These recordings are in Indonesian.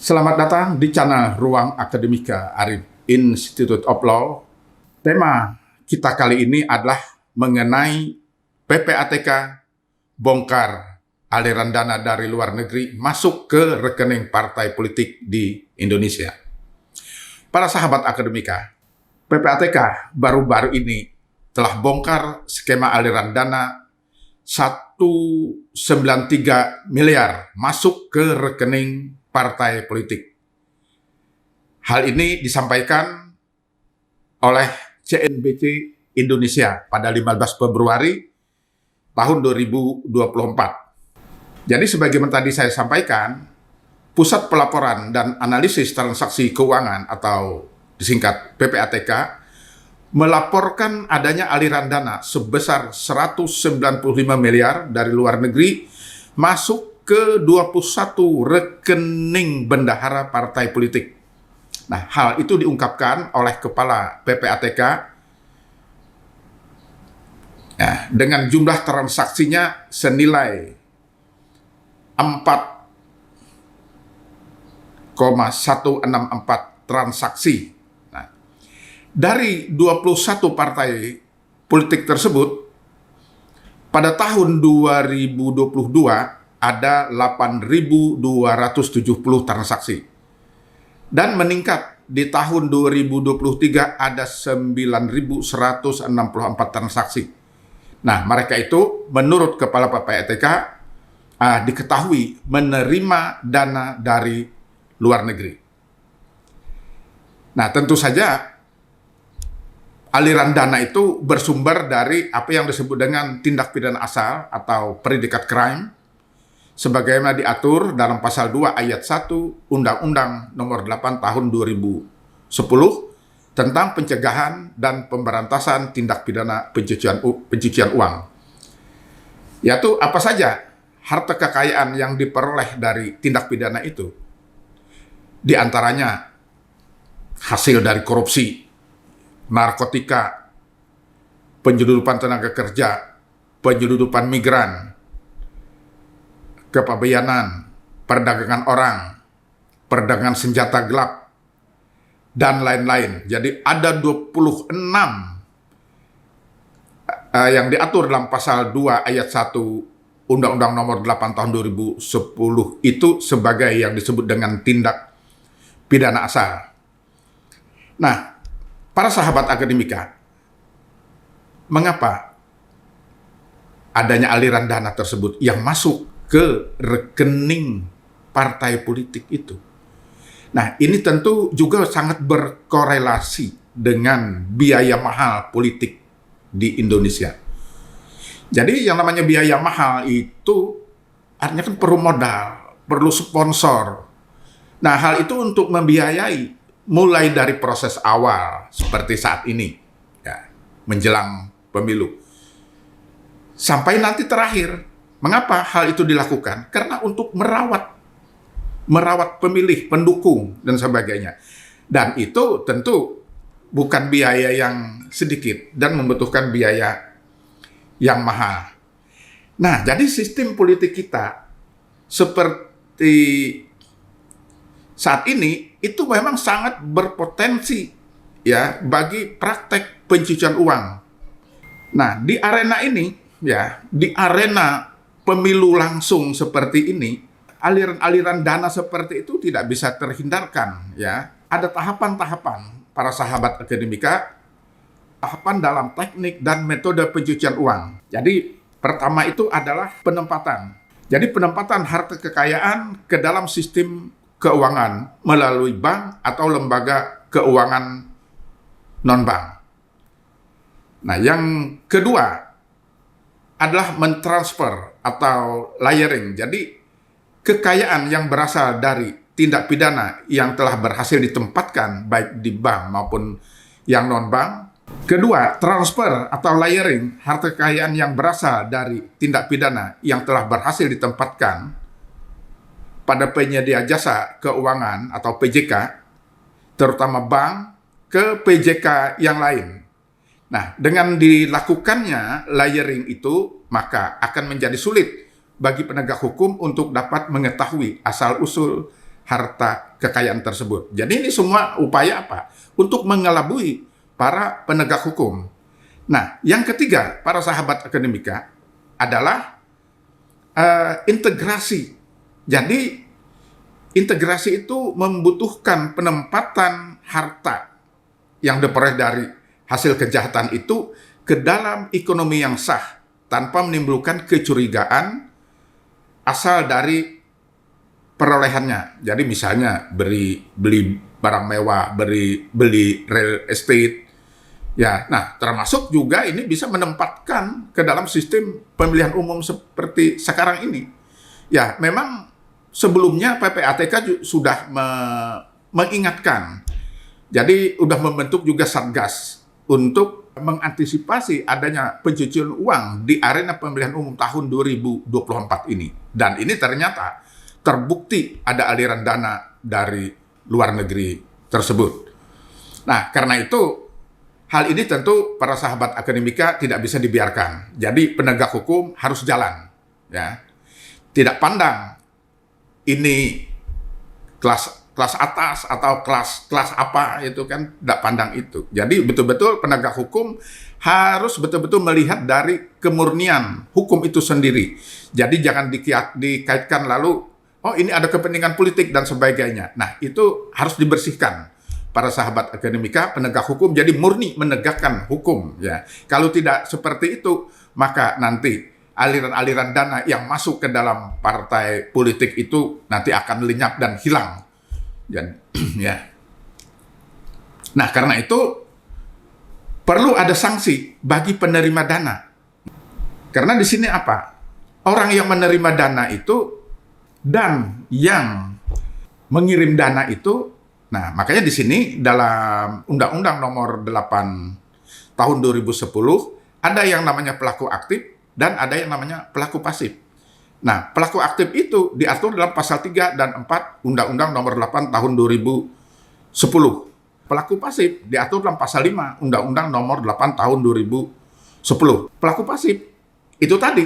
Selamat datang di channel Ruang Akademika Arif Institute of Law. Tema kita kali ini adalah mengenai PPATK bongkar aliran dana dari luar negeri masuk ke rekening partai politik di Indonesia. Para sahabat akademika, PPATK baru-baru ini telah bongkar skema aliran dana 193 miliar masuk ke rekening partai politik. Hal ini disampaikan oleh CNBC Indonesia pada 15 Februari tahun 2024. Jadi sebagaimana tadi saya sampaikan, Pusat Pelaporan dan Analisis Transaksi Keuangan atau disingkat PPATK melaporkan adanya aliran dana sebesar 195 miliar dari luar negeri masuk ke 21 rekening bendahara partai politik. Nah, hal itu diungkapkan oleh Kepala PPATK dengan jumlah transaksinya senilai 4,164 transaksi. Nah, dari 21 partai politik tersebut, pada tahun 2022 ada 8.270 transaksi. Dan meningkat di tahun 2023 ada 9.164 transaksi. Nah, mereka itu menurut Kepala PPATK diketahui menerima dana dari luar negeri. Nah, tentu saja aliran dana itu bersumber dari apa yang disebut dengan tindak pidana asal atau predikat crime, sebagaimana diatur dalam pasal 2 ayat 1 Undang-Undang Nomor 8 Tahun 2010 tentang pencegahan dan pemberantasan tindak pidana pencucian uang. Yaitu apa saja harta kekayaan yang diperoleh dari tindak pidana itu. Di antaranya hasil dari korupsi, narkotika, penyeludupan tenaga kerja, penyeludupan migran, kepabeanan, perdagangan orang, perdagangan senjata gelap, dan lain-lain. Jadi ada 26 yang diatur dalam pasal 2 ayat 1 Undang-Undang Nomor 8 Tahun 2010 itu sebagai yang disebut dengan tindak pidana asal. Nah, para sahabat akademika, mengapa adanya aliran dana tersebut yang masuk ke rekening partai politik itu? Nah, ini tentu juga sangat berkorelasi dengan biaya mahal politik di Indonesia. Jadi yang namanya biaya mahal itu artinya kan perlu modal, perlu sponsor. Nah, hal itu untuk membiayai mulai dari proses awal seperti saat ini, ya, menjelang pemilu, sampai nanti terakhir. Mengapa hal itu dilakukan? Karena untuk merawat pemilih, pendukung, dan sebagainya. Dan itu tentu bukan biaya yang sedikit dan membutuhkan biaya yang mahal. Nah, jadi sistem politik kita seperti saat ini itu memang sangat berpotensi ya bagi praktek pencucian uang. Nah, di arena ini ya, di arena pemilu langsung seperti ini, aliran-aliran dana seperti itu tidak bisa terhindarkan, ya. Ada tahapan-tahapan, para sahabat akademika, tahapan dalam teknik dan metode pencucian uang. Jadi, pertama itu adalah penempatan. Jadi, penempatan harta kekayaan ke dalam sistem keuangan melalui bank atau lembaga keuangan non-bank. Nah, yang kedua adalah mentransfer atau layering. Jadi, kekayaan yang berasal dari tindak pidana yang telah berhasil ditempatkan baik di bank maupun yang non-bank. Kedua, transfer atau layering harta kekayaan yang berasal dari tindak pidana yang telah berhasil ditempatkan pada penyedia jasa keuangan atau PJK, terutama bank, ke PJK yang lain. Nah, dengan dilakukannya layering itu, maka akan menjadi sulit bagi penegak hukum untuk dapat mengetahui asal-usul harta kekayaan tersebut. Jadi ini semua upaya apa? Untuk mengelabui para penegak hukum. Nah, yang ketiga, para sahabat akademika, adalah integrasi. Jadi, integrasi itu membutuhkan penempatan harta yang diperoleh dari hasil kejahatan itu ke dalam ekonomi yang sah, tanpa menimbulkan kecurigaan asal dari perolehannya. Jadi misalnya beli barang mewah, beli real estate, ya. Nah, termasuk juga ini bisa menempatkan ke dalam sistem pemilihan umum seperti sekarang ini. Ya, memang sebelumnya PPATK sudah mengingatkan. Jadi sudah membentuk juga Satgas untuk mengantisipasi adanya pencucian uang di arena pemilihan umum tahun 2024 ini. Dan ini ternyata terbukti ada aliran dana dari luar negeri tersebut. Nah, karena itu hal ini tentu para sahabat akademika tidak bisa dibiarkan. Jadi penegak hukum harus jalan, ya. Tidak pandang ini kelas atas atau kelas apa, itu kan tidak pandang itu. Jadi betul-betul penegak hukum harus betul-betul melihat dari kemurnian hukum itu sendiri. Jadi jangan dikaitkan lalu, oh ini ada kepentingan politik dan sebagainya. Nah, itu harus dibersihkan. Para sahabat akademika, penegak hukum jadi murni menegakkan hukum, ya. Kalau tidak seperti itu, maka nanti aliran-aliran dana yang masuk ke dalam partai politik itu nanti akan lenyap dan hilang. Ya. Nah, karena itu perlu ada sanksi bagi penerima dana. Karena di sini apa? Orang yang menerima dana itu dan yang mengirim dana itu. Nah, makanya di sini dalam Undang-Undang Nomor 8 Tahun 2010 ada yang namanya pelaku aktif dan ada yang namanya pelaku pasif. Nah, pelaku aktif itu diatur dalam pasal 3 dan 4 Undang-Undang Nomor 8 Tahun 2010. Pelaku pasif diatur dalam pasal 5 Undang-Undang Nomor 8 Tahun 2010. Pelaku pasif itu tadi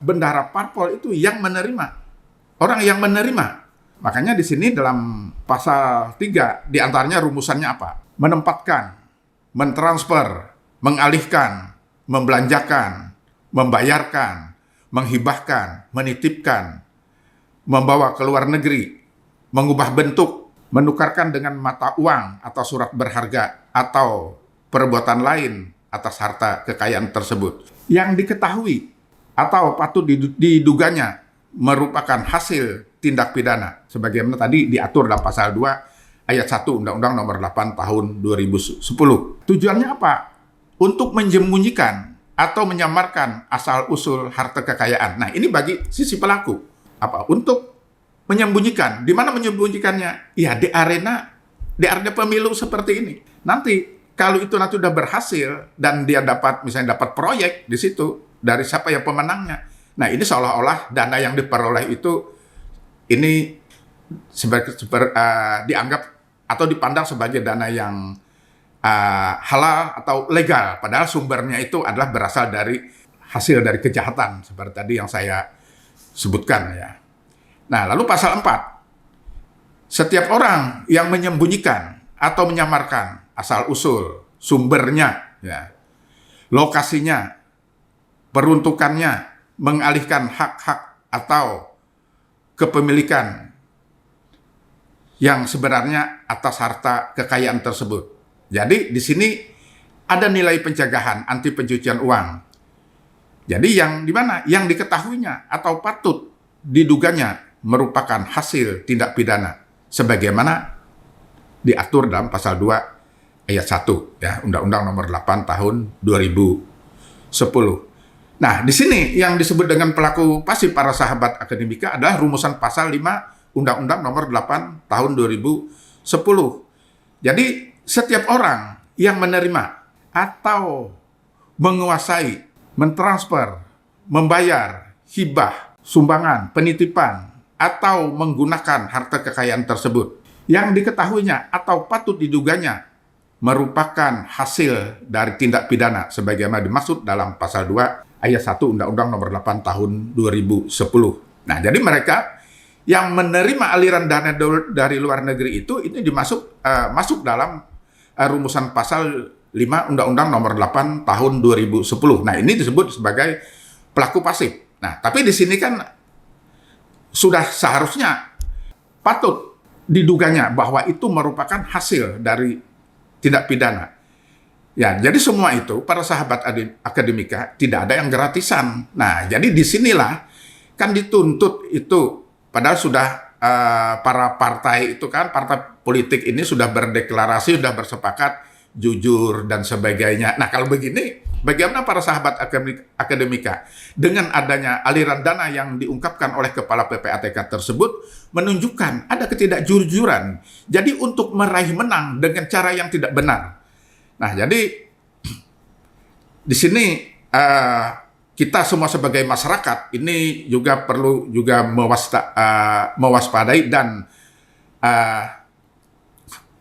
bendahara parpol itu yang menerima. Orang yang menerima. Makanya di sini dalam pasal 3 diantaranya rumusannya apa? Menempatkan, mentransfer, mengalihkan, membelanjakan, membayarkan, menghibahkan, menitipkan, membawa ke luar negeri, mengubah bentuk, menukarkan dengan mata uang atau surat berharga atau perbuatan lain atas harta kekayaan tersebut yang diketahui atau patut diduganya merupakan hasil tindak pidana sebagaimana tadi diatur dalam pasal 2 ayat 1 Undang-Undang Nomor 8 Tahun 2010. Tujuannya apa? Untuk menyembunyikan atau menyamarkan asal-usul harta kekayaan. Nah, ini bagi sisi pelaku. Apa? Untuk menyembunyikan. Di mana menyembunyikannya? Ya, di arena pemilu seperti ini. Nanti, kalau itu nanti sudah berhasil, dan dia misalnya dapat proyek di situ, dari siapa yang pemenangnya. Nah, ini seolah-olah dana yang diperoleh itu, ini dianggap atau dipandang sebagai dana yang halal atau legal, padahal sumbernya itu adalah berasal dari hasil dari kejahatan seperti tadi yang saya sebutkan, ya. Nah, lalu pasal 4, setiap orang yang menyembunyikan atau menyamarkan asal usul sumbernya, ya, lokasinya, peruntukannya, mengalihkan hak-hak atau kepemilikan yang sebenarnya atas harta kekayaan tersebut. Jadi di sini ada nilai pencegahan anti pencucian uang. Jadi yang di mana? Yang diketahuinya atau patut diduganya merupakan hasil tindak pidana sebagaimana diatur dalam pasal 2 ayat 1 ya Undang-Undang Nomor 8 Tahun 2010. Nah, di sini yang disebut dengan pelaku pasif para sahabat akademika adalah rumusan pasal 5 Undang-Undang Nomor 8 Tahun 2010. Jadi setiap orang yang menerima atau menguasai, mentransfer, membayar, hibah, sumbangan, penitipan, atau menggunakan harta kekayaan tersebut yang diketahuinya atau patut diduganya merupakan hasil dari tindak pidana sebagaimana dimaksud dalam pasal 2 ayat 1 Undang-Undang Nomor 8 Tahun 2010. Nah, jadi mereka yang menerima aliran dana dari luar negeri itu ini masuk dalam rumusan pasal 5 Undang-Undang Nomor 8 Tahun 2010. Nah, ini disebut sebagai pelaku pasif. Nah, tapi di sini kan sudah seharusnya patut diduganya bahwa itu merupakan hasil dari tindak pidana. Ya, jadi semua itu para sahabat akademika tidak ada yang gratisan. Nah, jadi disinilah kan dituntut itu, padahal sudah para partai itu kan, partai politik ini sudah berdeklarasi, sudah bersepakat jujur dan sebagainya. Nah, kalau begini, bagaimana para sahabat akademika dengan adanya aliran dana yang diungkapkan oleh kepala PPATK tersebut menunjukkan ada ketidakjujuran. Jadi untuk meraih menang dengan cara yang tidak benar. Nah, jadi di sini kita semua sebagai masyarakat ini juga perlu juga mewaspadai dan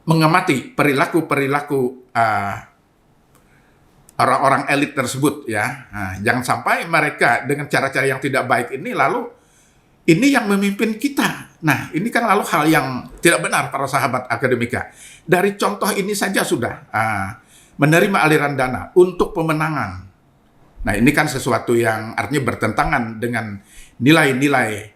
mengamati perilaku-perilaku orang-orang elit tersebut ya. Nah, jangan sampai mereka dengan cara-cara yang tidak baik ini lalu ini yang memimpin kita. Nah, ini kan lalu hal yang tidak benar para sahabat akademika. Dari contoh ini saja sudah menerima aliran dana untuk pemenangan. Nah, ini kan sesuatu yang artinya bertentangan dengan nilai-nilai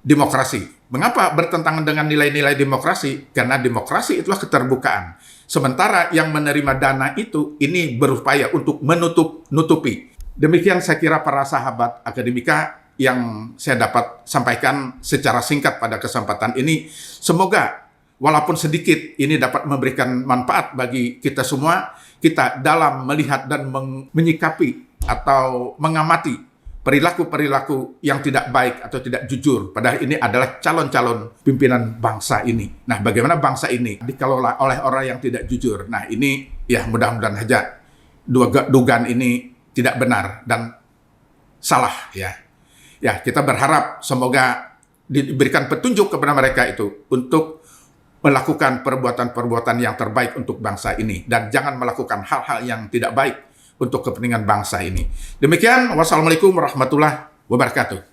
demokrasi. Mengapa bertentangan dengan nilai-nilai demokrasi? Karena demokrasi itulah keterbukaan. Sementara yang menerima dana itu ini berupaya untuk menutupi. Demikian saya kira para sahabat akademika yang saya dapat sampaikan secara singkat pada kesempatan ini. Semoga walaupun sedikit ini dapat memberikan manfaat bagi kita semua, kita dalam melihat dan menyikapi atau mengamati perilaku-perilaku yang tidak baik atau tidak jujur. Padahal ini adalah calon-calon pimpinan bangsa ini. Nah, bagaimana bangsa ini dikelola oleh orang yang tidak jujur? Nah, ini ya mudah-mudahan saja dugaan ini tidak benar dan salah ya. Ya, kita berharap semoga diberikan petunjuk kepada mereka itu untuk melakukan perbuatan-perbuatan yang terbaik untuk bangsa ini dan jangan melakukan hal-hal yang tidak baik untuk kepentingan bangsa ini. Demikian, wassalamualaikum warahmatullahi wabarakatuh.